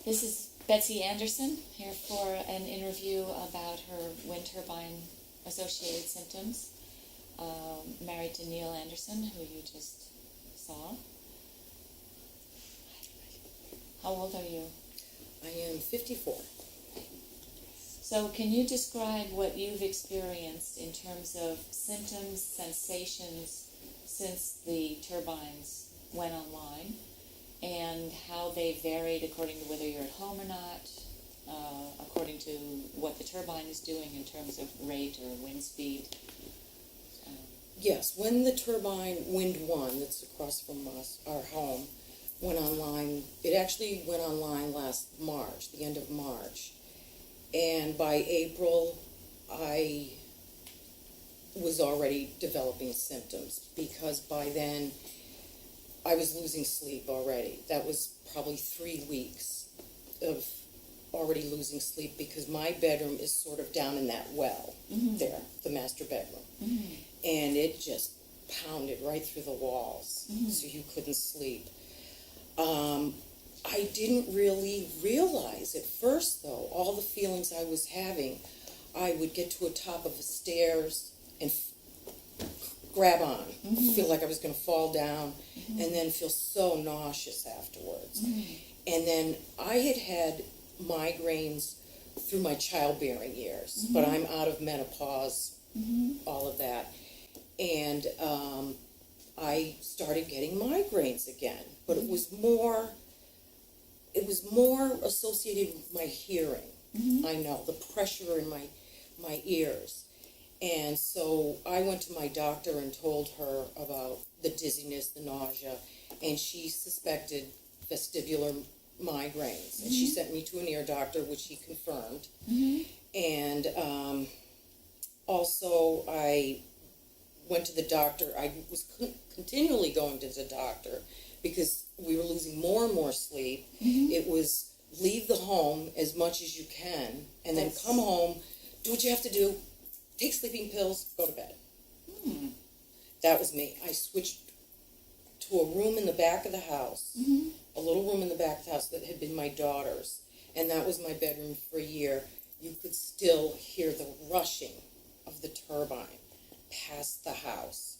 This is Betsey Andersen here for an interview about her wind turbine associated symptoms. Married to Neil Andersen, who you just saw. How old are you? I am 54. So can you describe what you've experienced in terms of symptoms, sensations since the turbines went online, and how they varied according to whether you're at home or not, according to what the turbine is doing in terms of rate or wind speed? Yes, when the turbine, Wind 1, that's across from us, our home, went online, it actually went online last March, the end of March. And by April, I was already developing symptoms because by then I was losing sleep already. That was probably 3 weeks of already losing sleep because my bedroom is sort of down in that well there, the master bedroom. And it just pounded right through the walls, so you couldn't sleep. I didn't really realize at first, though, all the feelings I was having. I would get to a top of the stairs and grab on, feel like I was going to fall down, and then feel so nauseous afterwards. And then I had migraines through my childbearing years, but I'm out of menopause, all of that. And I started getting migraines again, but it was more associated with my hearing. I know, the pressure in my ears. And so I went to my doctor and told her about the dizziness, the nausea, and she suspected vestibular migraines. And she sent me to an ear doctor, which he confirmed. And also I went to the doctor. I was continually going to the doctor because we were losing more and more sleep. It was leave the home as much as you can, and then come home, do what you have to do, take sleeping pills, go to bed. That was me. I switched to a room in the back of the house, a little room in the back of the house that had been my daughter's, and that was my bedroom for a year. You could still hear the rushing of the turbine past the house.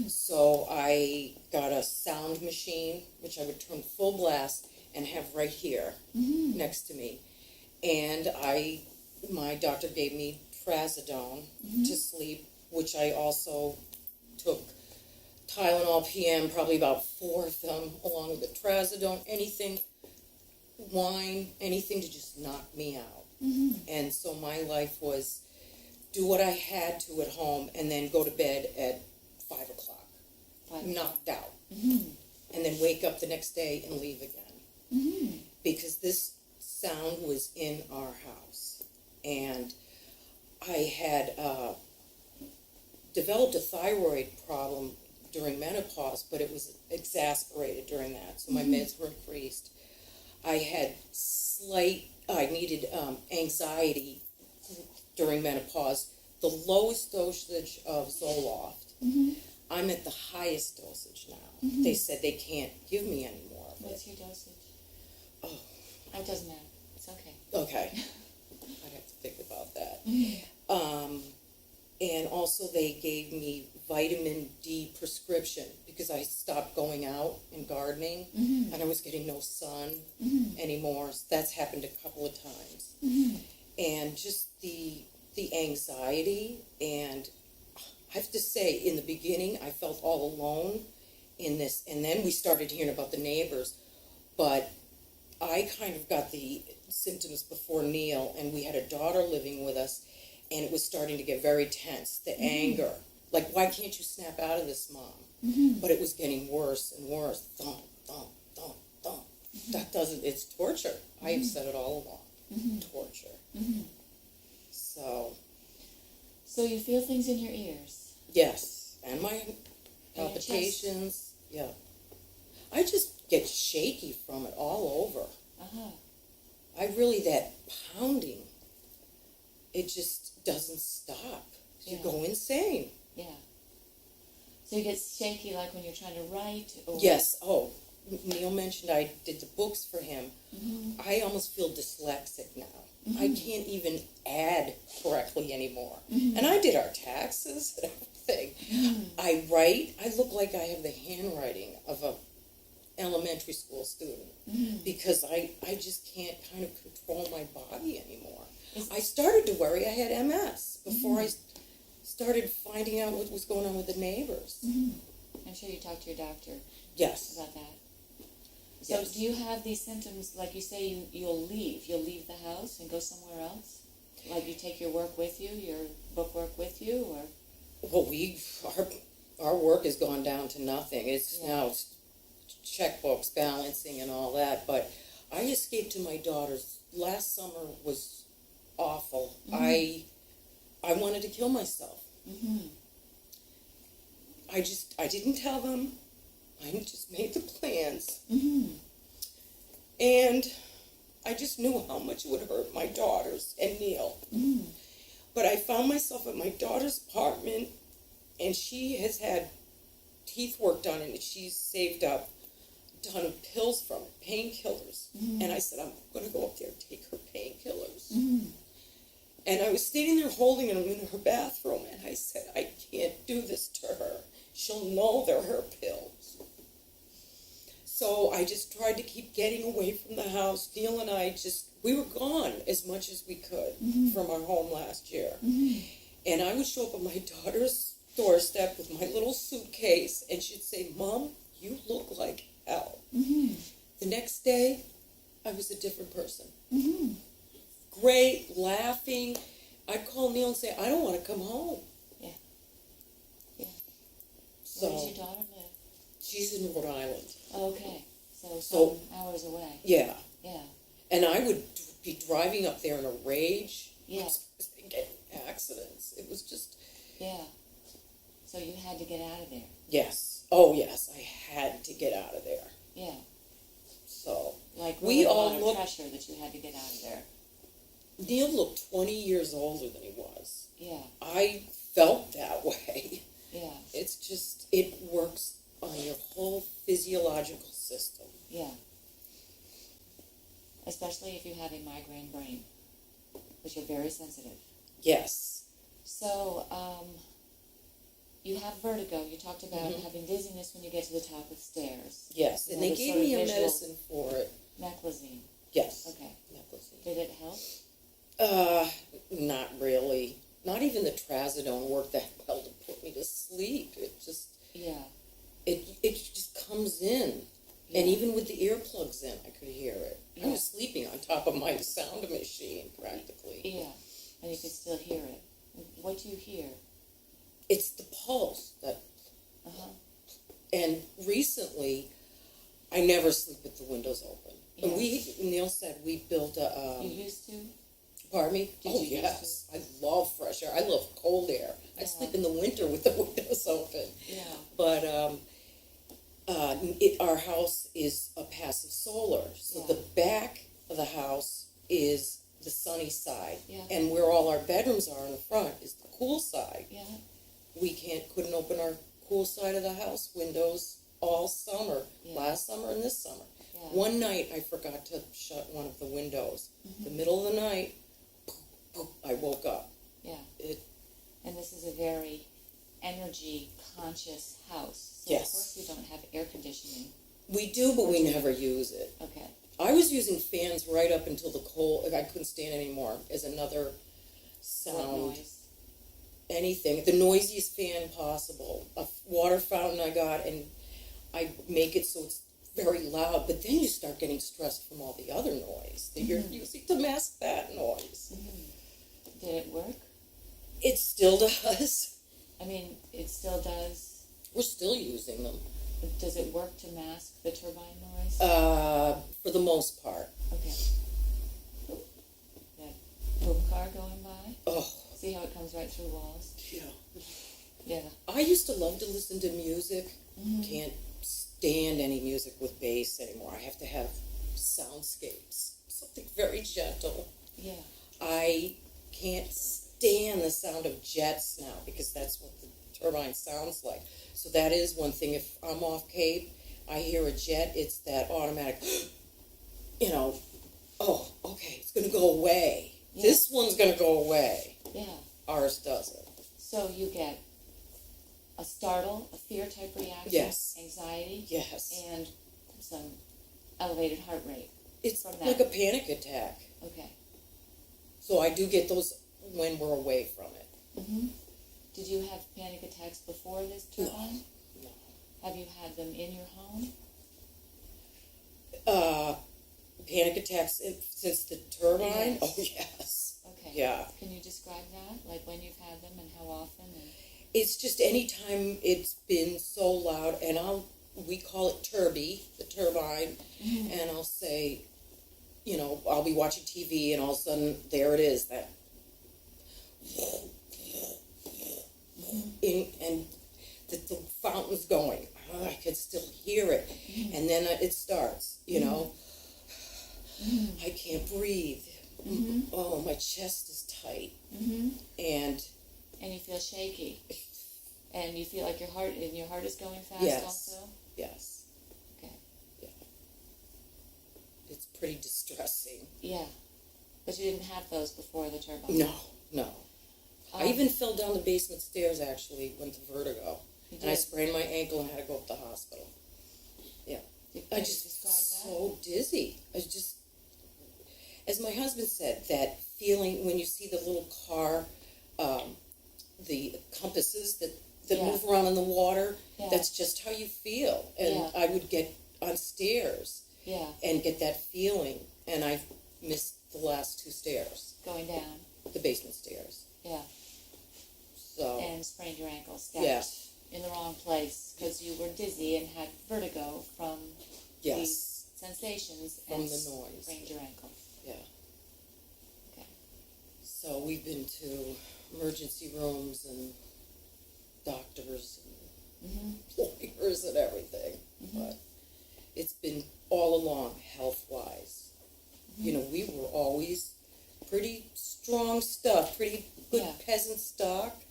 So I got a sound machine, which I would turn full blast and have right here next to me. And my doctor gave me trazodone to sleep, which I also took Tylenol PM, probably about 4 of them, along with the trazodone, anything, wine, anything to just knock me out. And so my life was do what I had to at home and then go to bed at 5 o'clock, knocked out, and then wake up the next day and leave again. Because this sound was in our house. And I had developed a thyroid problem during menopause, but it was exasperated during that, so my meds were increased. I had I needed anxiety during menopause, the lowest dosage of Zoloft. I'm at the highest dosage now. They said they can't give me any more of it. What's your dosage? Oh, It doesn't matter. It's okay. okay. I'd have to think about that. And also they gave me vitamin D prescription because I stopped going out and gardening, and I was getting no sun anymore. So that's happened a couple of times. And just the anxiety, and I have to say, in the beginning, I felt all alone in this, and then we started hearing about the neighbors, but I kind of got the symptoms before Neil, and we had a daughter living with us, and it was starting to get very tense, the anger, like, why can't you snap out of this, Mom? But it was getting worse and worse, thump, thump, thump, thump. That doesn't, it's torture. I have said it all along, torture. So you feel things in your ears? Yes, and my palpitations, yeah. I just get shaky from it all over. I really, that pounding, it just doesn't stop. You go insane. Yeah. So you get shaky like when you're trying to write? Or Yes, oh, Neil mentioned I did the books for him. Mm-hmm. I almost feel dyslexic now. Mm-hmm. I can't even add correctly anymore. Mm-hmm. And I did our taxes and everything. Mm-hmm. I write. I look like I have the handwriting of a elementary school student Mm-hmm. because I just can't kind of control my body anymore. Is- I started to worry I had MS before Mhm. I started finding out what was going on with the neighbors. Mm-hmm. I'm sure you talked to your doctor Yes. about that. So Yes. do you have these symptoms, like you say, you'll leave the house and go somewhere else? Like you take your work with you, your book work with you, or? Well, our work has gone down to nothing. It's Yeah. now checkbooks, balancing, and all that. But I escaped to my daughter's. Last summer was awful. Mhm. I wanted to kill myself. Mm-hmm. I didn't tell them. I just made the plans. Mm-hmm. And I just knew how much it would hurt my daughters and Neil. Mm-hmm. But I found myself at my daughter's apartment, and she has had teeth work done, and she's saved up a ton of pills from it, painkillers. Mm-hmm. And I said, I'm going to go up there and take her painkillers. Mm-hmm. And I was standing there holding them in her bathroom, and I said, I can't do this to her. She'll know they're her pills. So I just tried to keep getting away from the house. Neil and I we were gone as much as we could Mm-hmm. from our home last year. Mm-hmm. And I would show up at my daughter's doorstep with my little suitcase, and she'd say, Mom, you look like hell. Mm-hmm. The next day, I was a different person. Mm-hmm. Great, laughing. I'd call Neil and say, I don't want to come home. Yeah. Yeah. So Where does your daughter live? she's in Rhode Island. Okay. So So- some hours away. Yeah. Yeah. And I would be driving up there in a rage. Yeah. Getting accidents. It was just, Yeah. So you had to get out of there. yes. Oh, yes. I had to get out of there. Yeah. So Like We really all a lot look- of pressure that you had to get out of there. Neil looked 20 years older than he was. Yeah. I felt that way. Yeah. It's just, it works on your whole physiological system. Yeah. Especially if you have a migraine brain, which you're very sensitive. Yes. So, you have vertigo. You talked about Mhm. having dizziness when you get to the top of stairs. Yes. And Yeah, they the gave sort of me a visual- medicine for it. Meclizine. Yes. Okay. Meclizine. Did it help? Not really. Not even the trazodone worked that well to put me to sleep. It just, Yeah. it just comes in. Yeah. And even with the earplugs in, I could hear it. I Yeah. was sleeping on top of my sound machine, practically. Yeah. And you could still hear it. What do you hear? It's the pulse that, Uh-huh. and recently, I never sleep with the windows open. Yeah. And Neil said we built a, You used to? pardon me? Did Oh, you used yes. I love fresh air. I love cold air. I Yeah. sleep in the winter with the windows open. Yeah. But our house is a passive solar, so Yeah. the back of the house is the sunny side, Yeah. and where all our bedrooms are in the front is the cool side. Yeah. We couldn't open our cool side of the house windows all summer, Yeah. last summer and this summer. Yeah. One night I forgot to shut one of the windows. Mhm. The middle of the night, I woke up. Yeah. It, And this is a very energy conscious house. So Yes. of course you don't have air conditioning. we do, but we never use it. Okay. I was using fans right up until the cold. I couldn't stand anymore as another What sound. noise? Anything, the noisiest fan possible. A water fountain I got, and I make it so it's very loud. But then you start getting stressed from all the other noise that you're Mhm. using to mask that noise. Mm-hmm. Did it work? It still does. I mean, it still does. We're still using them Does it work to mask the turbine noise? for the most part. Okay. Oop. That boom car going by. Oh, See how it comes right through walls? yeah. Yeah. I used to love to listen to music. Mm-hmm. Can't stand any music with bass anymore. I have to have soundscapes, something very gentle. Yeah. I can't stand the sound of jets now because that's what the turbine sounds like. So that is one thing. If I'm off Cape, I hear a jet, it's that automatic, you know, oh, okay, it's going to go away. Yeah. This one's going to go away. Yeah. Ours doesn't. So you get a startle, a fear type reaction, Yes. anxiety, Yes. and some elevated heart rate. It's from that. like a panic attack. Okay. So I do get those when we're away from it. Mm-hmm. Did you have panic attacks before this turbine? No. Have you had them in your home? Panic attacks since the turbine? Yes. Oh, yes. Okay. Yeah. Can you describe that? Like when you've had them and how often? And... It's just any time it's been so loud, and we call it the turbine, Mm-hmm. and I'll say, you know, I'll be watching TV, and all of a sudden, there it is, that, and the fountain's going. Oh, I can still hear it, and then it starts, you know. I can't breathe. Oh, my chest is tight, and you feel shaky, and you feel like your heart is going fast. Yes. Also. Yes. Okay. Yeah. It's pretty distressing. Yeah, but you didn't have those before the turbine. No. I even fell down the basement stairs, actually, went to vertigo. You And I did? sprained my ankle and had to go up to the hospital. Yeah. Can I you just describe that? so dizzy. I was just, as my husband said, that feeling when you see the little car, the compasses that Yeah. move around in the water, Yeah. that's just how you feel. And Yeah. I would get on stairs Yeah, and get that feeling, and I missed the last 2 stairs, going down. the basement stairs. Yeah, So, and sprained your ankle. Stepped Yeah. in the wrong place because you were dizzy and had vertigo from yes, these sensations From and the noise. sprained your ankle. yeah. Okay. So we've been to emergency rooms and doctors and lawyers and everything, but it's been all along health-wise. You know, we were always pretty strong stuff, pretty good Yeah. peasant stock.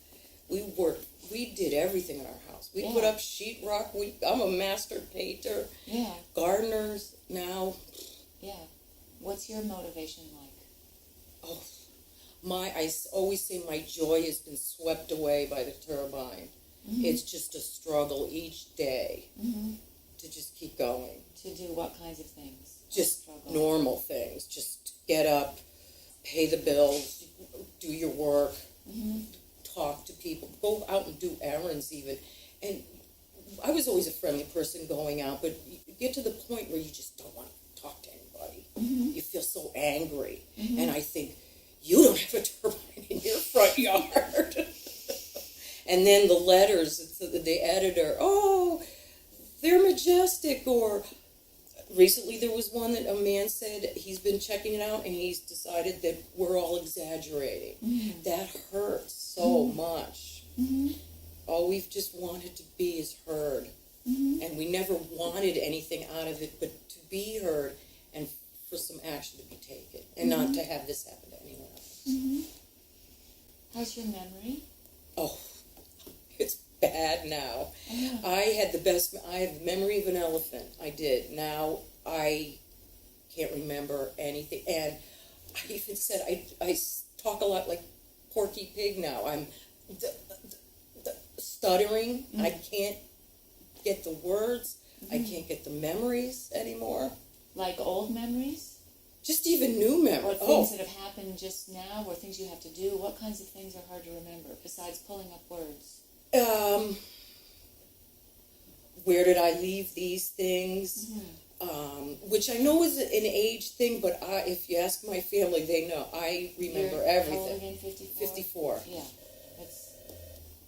We did everything in our house. We put Yeah. up sheetrock. I'm a master painter. Yeah, Gardeners now. yeah. What's your motivation like? Oh, I always say my joy has been swept away by the turbine. It's just a struggle each day to just keep going. To do what kinds of things? Just Struggle. normal things. Just get up, pay the bills, do your work, talk to people, go out and do errands even. And I was always a friendly person going out, but you get to the point where you just don't want to talk to anybody. You feel so angry. And I think, you don't have a turbine in your front yard. And then the letters, it's the editor, oh, they're majestic, or recently there was one that a man said he's been checking it out and he's decided that we're all exaggerating. That hurts so much. All we've just wanted to be is heard. And we never wanted anything out of it but to be heard and for some action to be taken and not to have this happen to anyone else. How's your memory? Oh, it's bad now. Yeah. I have the memory of an elephant. I did. Now I can't remember anything. And I even said I talk a lot like Porky Pig now. I'm stuttering. I can't get the words. I can't get the memories anymore. Like old memories? Just even new Or memories. things that have happened just now, or things you have to do? What kinds of things are hard to remember, besides pulling up words? Where did I leave these things? Which I know is an age thing, but if you ask my family, they know. I remember You're everything. How old again, 54? 54. Yeah. That's,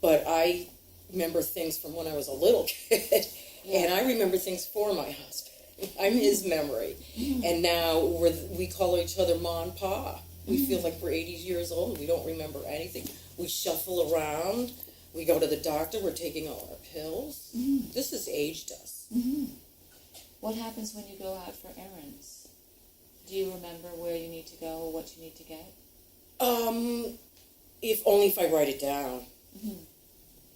But I remember things from when I was a little kid, Yeah. and I remember things for my husband. I'm his memory. And now we call each other Ma and Pa. We feel like we're 80 years old and we don't remember anything. We shuffle around. We go to the doctor. We're taking all our pills. This has aged us. what happens when you go out for errands? Do you remember where you need to go or what you need to get? If only if I write it down.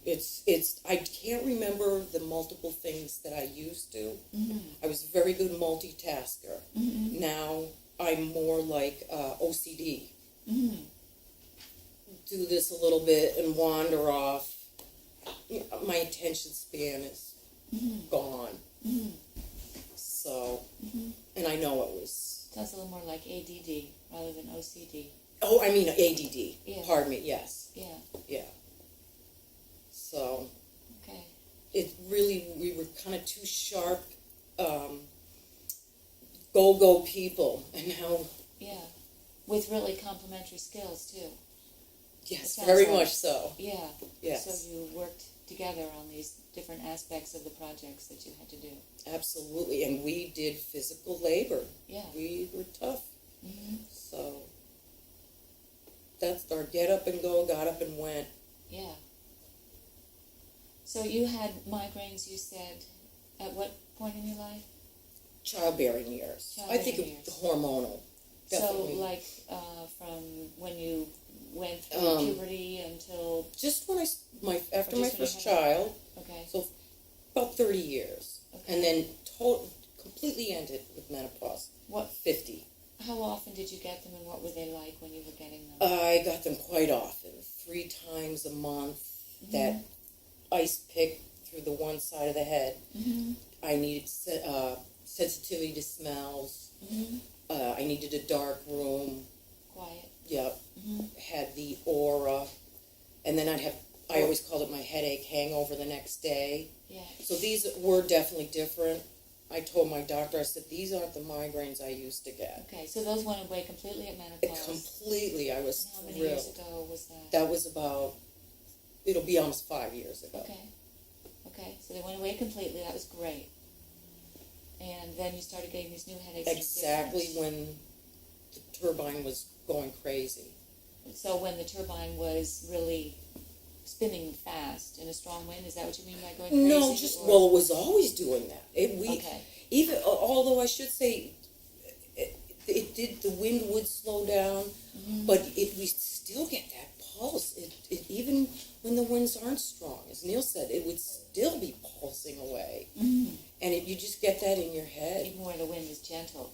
I can't remember the multiple things that I used to. Mm-hmm. I was a very good multitasker. Mm-hmm. Now I'm more like OCD. Mm-hmm. Do this a little bit and wander off. My attention span is Mm-hmm. gone. Mm-hmm. So, Mm-hmm. and I know it was. Sounds a little more like ADD rather than OCD. Oh, I mean ADD. Yeah. Pardon me. Yes. Yeah. Yeah. So Okay. it really, we were kind of two sharp, go people, and now, Yeah. With really complementary skills too. yes, sounds very like- much so. Yeah. Yes, So you worked together on these different aspects of the projects that you had to do. absolutely, and we did physical labor. Yeah. We were tough, Mm-hmm. so that's our get up and go, got up and went. Yeah. So you had migraines, you said, at what point in your life? Childbearing years. I think Childbearing it was years. hormonal. Definitely. So like from when you went through puberty until, Just when after Or my just when you first had- child, okay, so about 30 years, okay. and then completely ended with menopause. What? 50. How often did you get them and what were they like when you were getting them? I got them quite often, 3 times a month. Mhm. That ice pick through the one side of the head. Mm-hmm. I needed sensitivity to smells. Mm-hmm. I needed a dark room. Quiet. Yep. Mm-hmm. Had the aura. And then I always called it my headache hangover the next day. Yeah. So these were definitely different. I told my doctor, I said, these aren't the migraines I used to get. Okay, so those went away completely at menopause. Completely, I was And how many thrilled. years ago was that? That was about, it'll be almost 5 years ago. Okay. Okay, so they went away completely. That was great. And then you started getting these new headaches. and Exactly dizziness. when the turbine was going crazy. So when the turbine was really spinning fast in a strong wind, is that what you mean by going crazy? No, or- it was always doing that. Okay. Even, although I should say, it did, the wind would slow down, Mhm. but we still get that pulse. Even when the winds aren't strong, as Neil said, it would still be pulsing away. Mhm. And you just get that in your head. Even where the wind is gentle.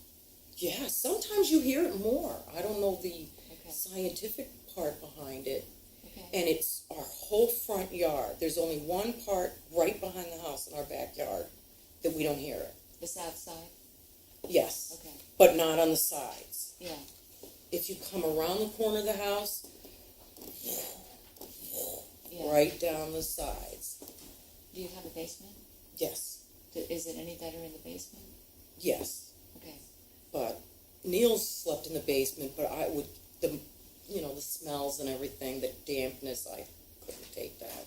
Yeah, sometimes you hear it more. I don't know the Okay. scientific part behind it. Okay. And it's our whole front yard. There's only one part right behind the house in our backyard that we don't hear it. The south side? Yes, Okay. but not on the sides. Yeah. If you come around the corner of the house, Yeah. right down the sides. Do you have a basement? Yes, Is it any better in the basement? yes. Okay. But Neil slept in the basement, but the smells and everything, the dampness, I couldn't take that.